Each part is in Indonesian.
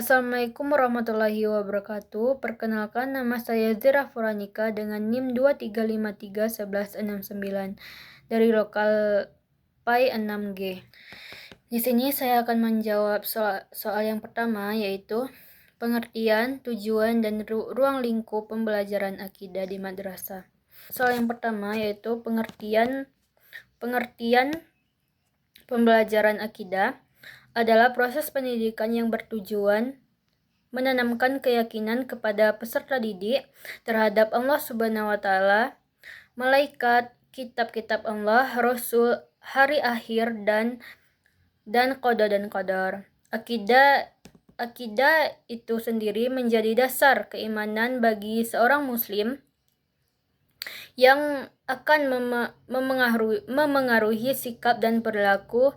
Assalamualaikum warahmatullahi wabarakatuh. Perkenalkan, nama saya Zira Furanika dengan NIM 23531169 dari lokal PAI 6G. Di sini saya akan menjawab soal yang pertama, yaitu pengertian, tujuan, dan ruang lingkup pembelajaran akidah di madrasah. Soal yang pertama yaitu pengertian pembelajaran akidah adalah proses pendidikan yang bertujuan menanamkan keyakinan kepada peserta didik terhadap Allah Subhanahu wa taala, malaikat, kitab-kitab Allah, Rasul, hari akhir, dan qada dan qadar. Akidah itu sendiri menjadi dasar keimanan bagi seorang muslim yang akan memengaruhi sikap dan perilaku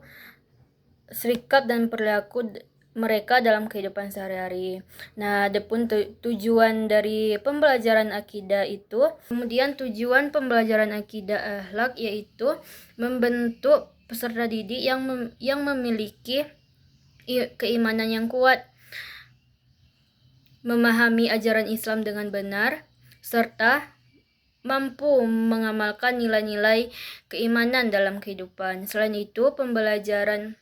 mereka dalam kehidupan sehari-hari. Nah, adapun tujuan dari pembelajaran akidah itu, kemudian tujuan pembelajaran akidah akhlak yaitu membentuk peserta didik yang memiliki keimanan yang kuat, memahami ajaran Islam dengan benar, serta mampu mengamalkan nilai-nilai keimanan dalam kehidupan. Selain itu, pembelajaran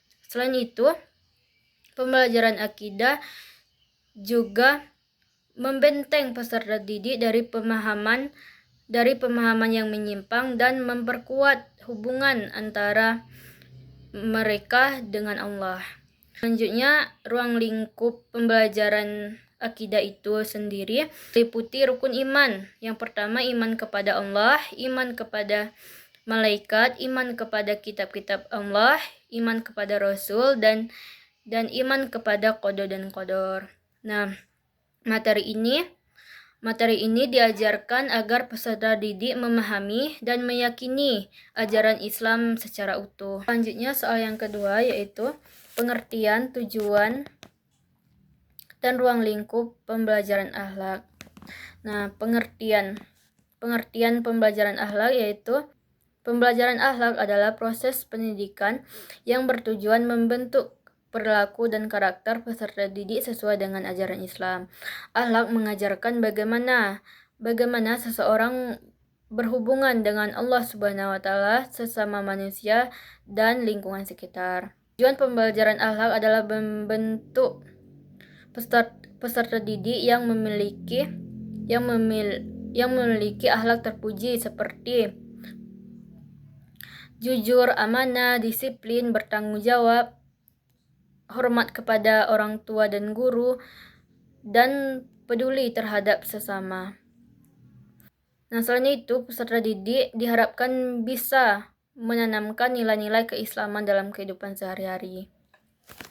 akidah juga membenteng peserta didik dari pemahaman yang menyimpang dan memperkuat hubungan antara mereka dengan Allah. Selanjutnya, ruang lingkup pembelajaran akidah itu sendiri meliputi rukun iman. Yang pertama, iman kepada Allah, iman kepada malaikat, iman kepada kitab-kitab Allah, iman kepada Rasul, dan iman kepada qada dan qadar. Nah, materi ini diajarkan agar peserta didik memahami dan meyakini ajaran Islam secara utuh. Selanjutnya, soal yang kedua yaitu pengertian, tujuan, dan ruang lingkup pembelajaran akhlak. Nah, pengertian pembelajaran akhlak yaitu pembelajaran akhlak adalah proses pendidikan yang bertujuan membentuk perilaku dan karakter peserta didik sesuai dengan ajaran Islam. Akhlak mengajarkan bagaimana seseorang berhubungan dengan Allah Subhanahu wa taala, sesama manusia, dan lingkungan sekitar. Tujuan pembelajaran akhlak adalah membentuk peserta didik yang memiliki akhlak terpuji seperti jujur, amanah, disiplin, bertanggung jawab, hormat kepada orang tua dan guru, dan peduli terhadap sesama. Nah, selain itu, peserta didik diharapkan bisa menanamkan nilai-nilai keislaman dalam kehidupan sehari-hari.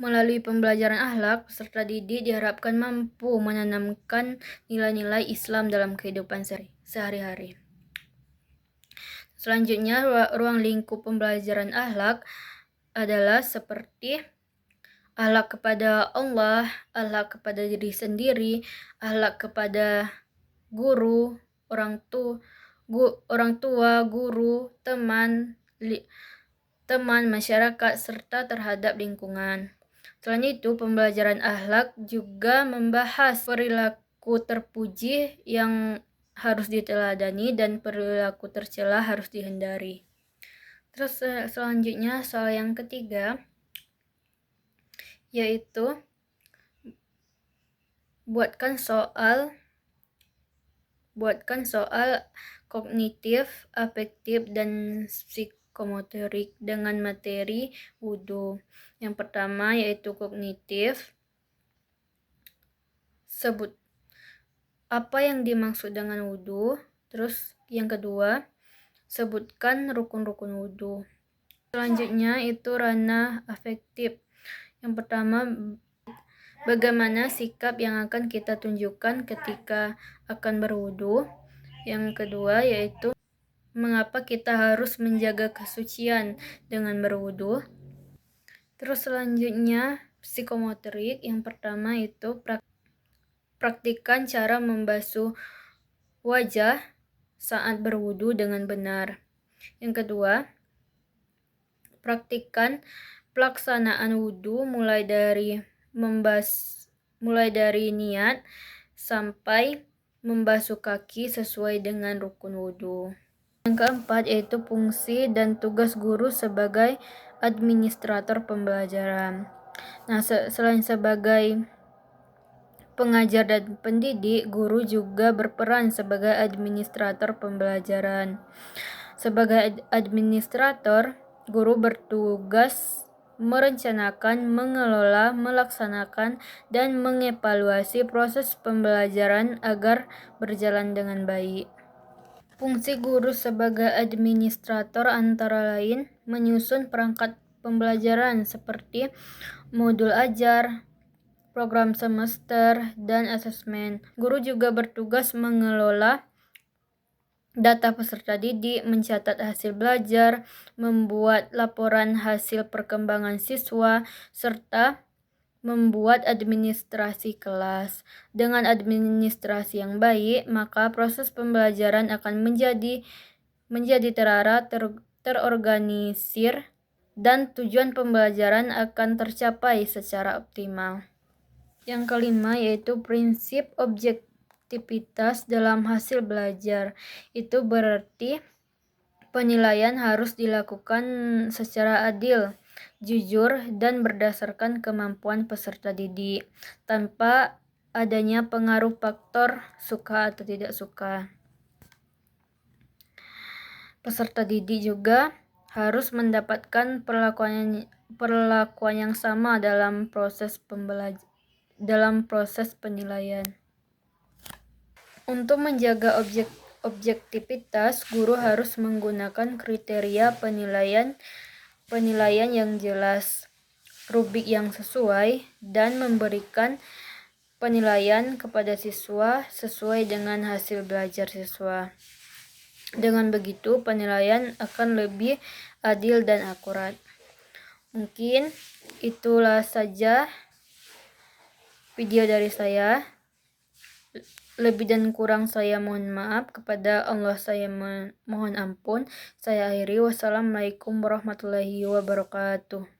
Melalui pembelajaran akhlak, peserta didik diharapkan mampu menanamkan nilai-nilai Islam dalam kehidupan sehari-hari. Selanjutnya, ruang lingkup pembelajaran akhlak adalah seperti akhlak kepada Allah, akhlak kepada diri sendiri, akhlak kepada guru, orang tua, guru, teman, masyarakat, serta terhadap lingkungan. Selain itu, pembelajaran akhlak juga membahas perilaku terpuji yang harus diteladani dan perilaku tercela harus dihindari. Terus selanjutnya soal yang ketiga yaitu buatkan soal kognitif, afektif, dan psikomotorik dengan materi wudhu. Yang pertama yaitu kognitif. Sebut apa yang dimaksud dengan wudhu. Terus yang kedua, sebutkan rukun-rukun wudhu. Selanjutnya itu ranah afektif. Yang pertama, bagaimana sikap yang akan kita tunjukkan ketika akan berwudu. Yang kedua yaitu mengapa kita harus menjaga kesucian dengan berwudu. Terus selanjutnya psikomotorik. Yang pertama itu praktikkan cara membasuh wajah saat berwudu dengan benar. Yang kedua, praktikkan pelaksanaan wudu mulai dari mulai dari niat sampai membasuh kaki sesuai dengan rukun wudhu. Yang keempat yaitu fungsi dan tugas guru sebagai administrator pembelajaran. Nah, selain sebagai pengajar dan pendidik, guru juga berperan sebagai administrator pembelajaran. Sebagai administrator, guru bertugas merencanakan, mengelola, melaksanakan, dan mengevaluasi proses pembelajaran agar berjalan dengan baik. Fungsi guru sebagai administrator antara lain menyusun perangkat pembelajaran seperti modul ajar, program semester, dan asesmen. Guru juga bertugas mengelola data peserta didik, mencatat hasil belajar, membuat laporan hasil perkembangan siswa, serta membuat administrasi kelas. Dengan administrasi yang baik, maka proses pembelajaran akan menjadi terarah, terorganisir, dan tujuan pembelajaran akan tercapai secara optimal. Yang kelima yaitu prinsip objektivitas dalam hasil belajar. Itu berarti penilaian harus dilakukan secara adil, jujur, dan berdasarkan kemampuan peserta didik, tanpa adanya pengaruh faktor suka atau tidak suka. Peserta didik juga harus mendapatkan perlakuan yang sama dalam proses penilaian. Untuk menjaga objektivitas, guru harus menggunakan kriteria penilaian yang jelas, rubrik yang sesuai, dan memberikan penilaian kepada siswa sesuai dengan hasil belajar siswa. Dengan begitu, penilaian akan lebih adil dan akurat. Mungkin itulah saja video dari saya. Lebih dan kurang saya mohon maaf, kepada Allah saya mohon ampun. Saya akhiri. Wassalamualaikum warahmatullahi wabarakatuh.